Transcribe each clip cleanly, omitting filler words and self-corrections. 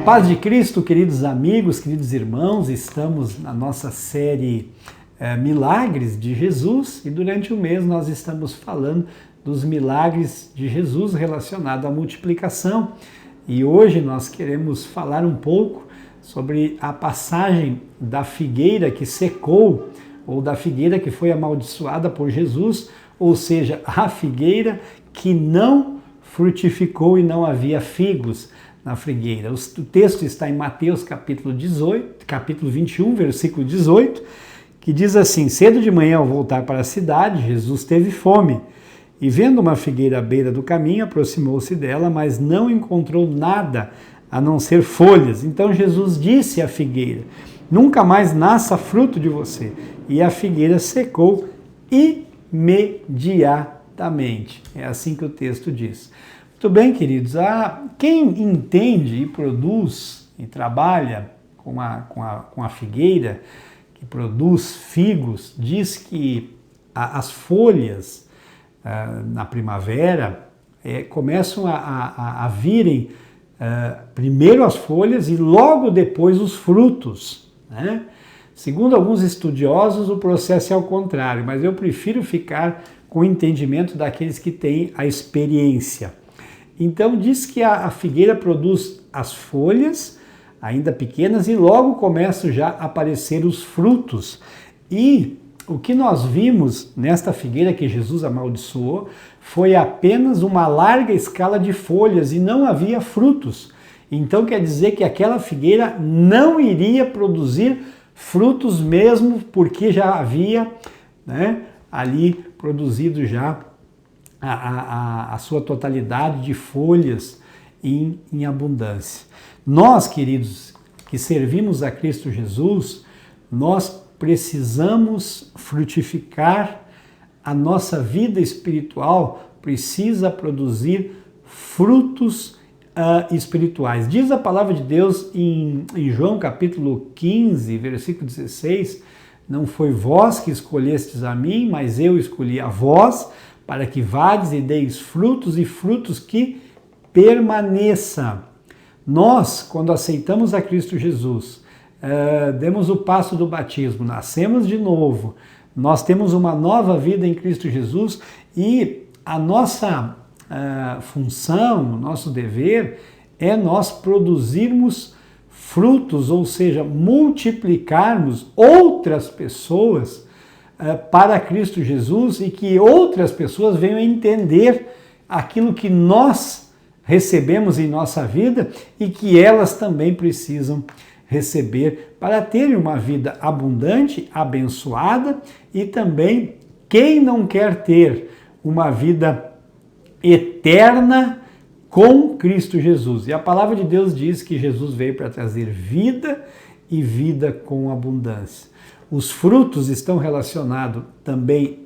paz de Cristo, queridos amigos, queridos irmãos, estamos na nossa série Milagres de Jesus e durante o mês nós estamos falando dos milagres de Jesus relacionados à multiplicação. E hoje nós queremos falar um pouco sobre a passagem da figueira que secou ou da figueira que foi amaldiçoada por Jesus, ou seja, a figueira que não frutificou e não havia figos na figueira. O texto está em Mateus capítulo 21, versículo 18, que diz assim: cedo de manhã ao voltar para a cidade, Jesus teve fome e vendo uma figueira à beira do caminho, aproximou-se dela, mas não encontrou nada a não ser folhas. Então Jesus disse à figueira: nunca mais nasça fruto de você. E a figueira secou imediatamente. É assim que o texto diz. Muito bem, queridos. Quem entende e produz e trabalha com a figueira, que produz figos, diz que as folhas na primavera começam a virem primeiro as folhas e logo depois os frutos, né? Segundo alguns estudiosos, o processo é ao contrário, mas eu prefiro ficar com o entendimento daqueles que têm a experiência. Então diz que a figueira produz as folhas, ainda pequenas, e logo começam já a aparecer os frutos. E o que nós vimos nesta figueira que Jesus amaldiçoou foi apenas uma larga escala de folhas e não havia frutos. Então quer dizer que aquela figueira não iria produzir frutos mesmo, porque já havia, né, ali produzido já a sua totalidade de folhas em abundância. Nós, queridos, que servimos a Cristo Jesus, nós precisamos frutificar, a nossa vida espiritual precisa produzir frutos espirituais. Diz a palavra de Deus em João capítulo 15, versículo 16, não foi vós que escolhestes a mim, mas eu escolhi a vós, para que vades e deis frutos e frutos que permaneçam. Nós, quando aceitamos a Cristo Jesus, demos o passo do batismo, nascemos de novo, nós temos uma nova vida em Cristo Jesus e a nossa função, o nosso dever é nós produzirmos frutos, ou seja, multiplicarmos outras pessoas para Cristo Jesus e que outras pessoas venham entender aquilo que nós recebemos em nossa vida e que elas também precisam receber para terem uma vida abundante, abençoada e também quem não quer ter uma vida eterna com Cristo Jesus. E a palavra de Deus diz que Jesus veio para trazer vida e vida com abundância. Os frutos estão relacionados também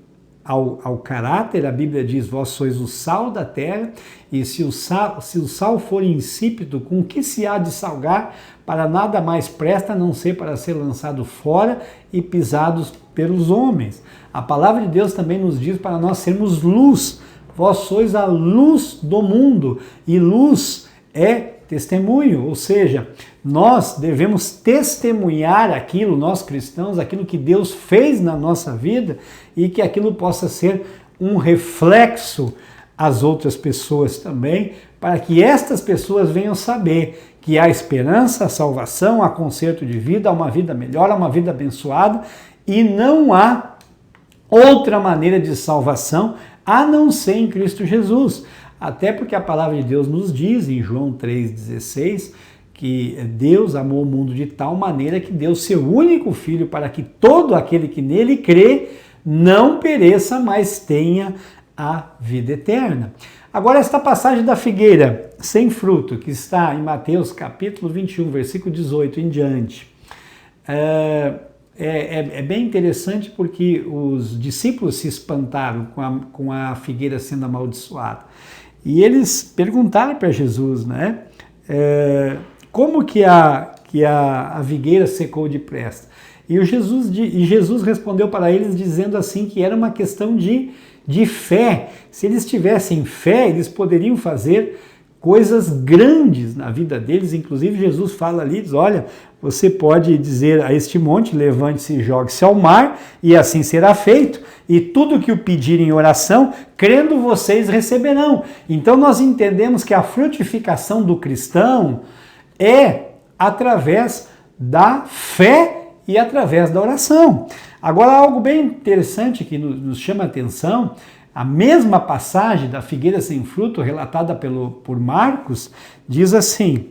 ao caráter. A Bíblia diz: vós sois o sal da terra, e se o sal for insípido, com que se há de salgar? Para nada mais presta, a não ser para ser lançado fora e pisados pelos homens. A palavra de Deus também nos diz para nós sermos luz. Vós sois a luz do mundo, e luz é testemunho, ou seja, nós devemos testemunhar aquilo, nós cristãos, aquilo que Deus fez na nossa vida e que aquilo possa ser um reflexo às outras pessoas também, para que estas pessoas venham saber que há esperança, há salvação, há conserto de vida, há uma vida melhor, há uma vida abençoada e não há outra maneira de salvação a não ser em Cristo Jesus. Até porque a palavra de Deus nos diz em João 3,16 que Deus amou o mundo de tal maneira que deu seu único Filho para que todo aquele que nele crê não pereça, mas tenha a vida eterna. Agora, esta passagem da figueira sem fruto, que está em Mateus capítulo 21, versículo 18 em diante, é bem interessante porque os discípulos se espantaram com a figueira sendo amaldiçoada. E eles perguntaram para Jesus, né? Como que a figueira secou depressa? E Jesus respondeu para eles dizendo assim que era uma questão de fé. Se eles tivessem fé, eles poderiam fazer coisas grandes na vida deles. Inclusive Jesus fala ali, diz, olha, você pode dizer a este monte, levante-se e jogue-se ao mar, e assim será feito, e tudo que o pedirem em oração, crendo vocês receberão. Então nós entendemos que a frutificação do cristão é através da fé e através da oração. Agora, algo bem interessante que nos chama a atenção, a mesma passagem da figueira sem fruto, relatada por Marcos, diz assim,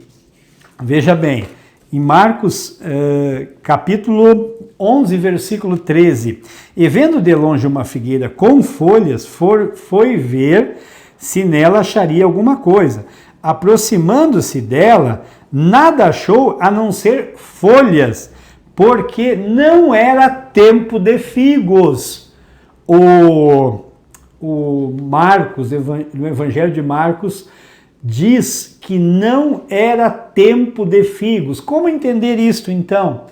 veja bem, em Marcos capítulo 11, versículo 13, e vendo de longe uma figueira com folhas, foi ver se nela acharia alguma coisa. Aproximando-se dela, nada achou a não ser folhas, porque não era tempo de figos. O Marcos, no Evangelho de Marcos, diz que não era tempo de figos. Como entender isto, então?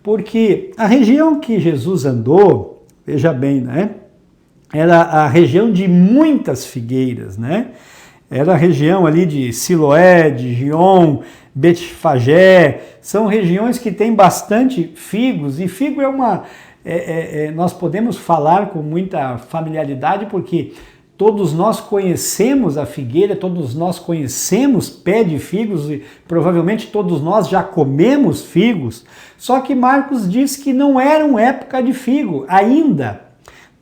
Porque a região que Jesus andou, veja bem, né? Era a região de muitas figueiras, né? Era a região ali de Siloé, de Gion, Betfagé, são regiões que têm bastante figos, e figo é uma... nós podemos falar com muita familiaridade porque todos nós conhecemos a figueira, todos nós conhecemos pé de figos e provavelmente todos nós já comemos figos, só que Marcos diz que não era uma época de figo ainda,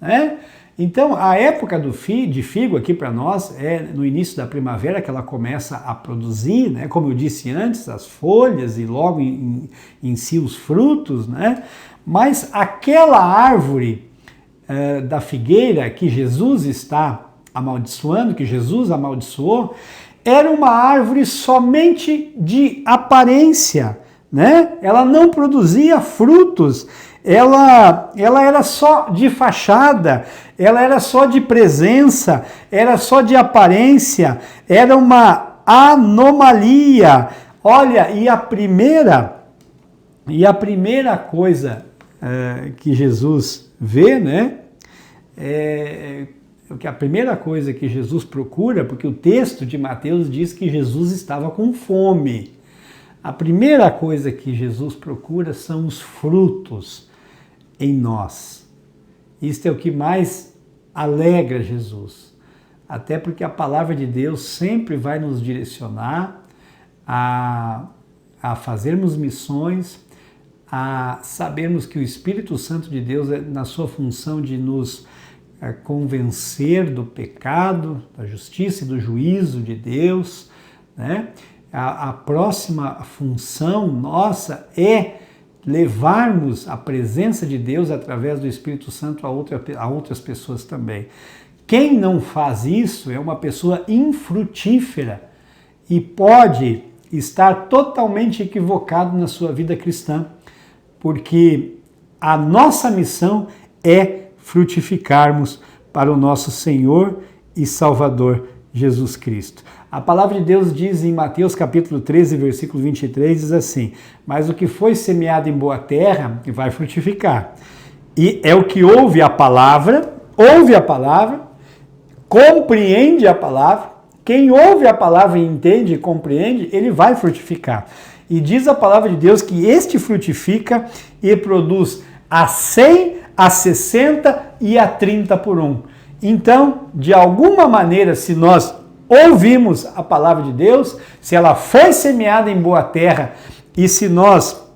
né? Então, a época de figo aqui para nós é no início da primavera que ela começa a produzir, né? Como eu disse antes, as folhas e logo em si os frutos, né? Mas aquela árvore da figueira que Jesus está amaldiçoando, que Jesus amaldiçoou, era uma árvore somente de aparência, né? Ela não produzia frutos, ela era só de fachada, ela era só de presença, era só de aparência, era uma anomalia. Olha, e a primeira coisa que Jesus vê, né, que a primeira coisa que Jesus procura, porque o texto de Mateus diz que Jesus estava com fome. A primeira coisa que Jesus procura são os frutos em nós. Isto é o que mais alegra Jesus. Até porque a palavra de Deus sempre vai nos direcionar a fazermos missões, a sabermos que o Espírito Santo de Deus é na sua função de nos convencer do pecado, da justiça e do juízo de Deus, né? A próxima função nossa é levarmos a presença de Deus através do Espírito Santo a outras pessoas também. Quem não faz isso é uma pessoa infrutífera e pode estar totalmente equivocado na sua vida cristã, porque a nossa missão é frutificarmos para o nosso Senhor e Salvador Jesus Cristo. A palavra de Deus diz em Mateus capítulo 13, versículo 23, diz assim, mas o que foi semeado em boa terra vai frutificar. E é o que ouve a palavra, compreende a palavra. Quem ouve a palavra e entende e compreende, ele vai frutificar. E diz a palavra de Deus que este frutifica e produz a 100, a 60 e a 30 por um. Então, de alguma maneira, se nós ouvimos a palavra de Deus, se ela foi semeada em boa terra e se nós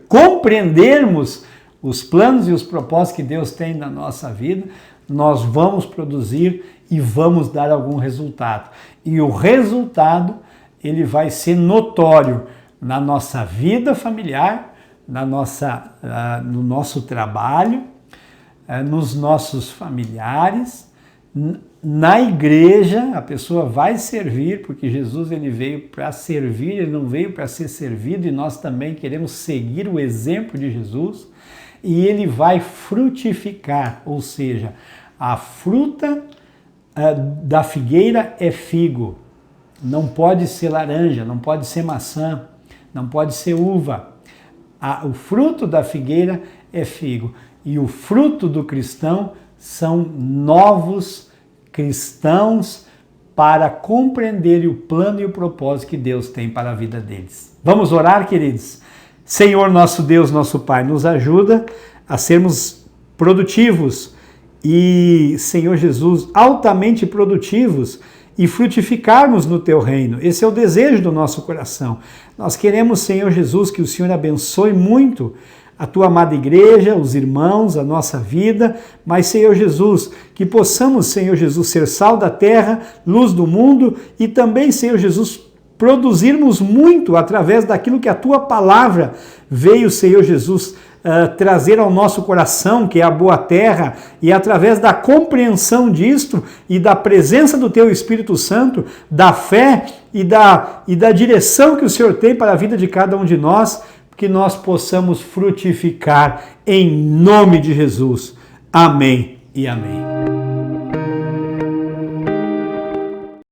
compreendermos os planos e os propósitos que Deus tem na nossa vida, nós vamos produzir e vamos dar algum resultado. E o resultado, ele vai ser notório na nossa vida familiar, no nosso trabalho, nos nossos familiares, na igreja. A pessoa vai servir, porque Jesus ele veio para servir, ele não veio para ser servido, e nós também queremos seguir o exemplo de Jesus, e ele vai frutificar, ou seja, a fruta da figueira é figo, não pode ser laranja, não pode ser maçã, não pode ser uva. O fruto da figueira é figo, e o fruto do cristão são novos cristãos para compreender o plano e o propósito que Deus tem para a vida deles. Vamos orar, queridos? Senhor, nosso Deus, nosso Pai, nos ajuda a sermos produtivos e, Senhor Jesus, altamente produtivos e frutificarmos no Teu reino. Esse é o desejo do nosso coração. Nós queremos, Senhor Jesus, que o Senhor abençoe muito a Tua amada igreja, os irmãos, a nossa vida, mas, Senhor Jesus, que possamos, Senhor Jesus, ser sal da terra, luz do mundo e também, Senhor Jesus, produzirmos muito através daquilo que a Tua palavra veio, Senhor Jesus, trazer ao nosso coração, que é a boa terra, e através da compreensão disto e da presença do Teu Espírito Santo, da fé e da direção que o Senhor tem para a vida de cada um de nós, que nós possamos frutificar em nome de Jesus. Amém e amém.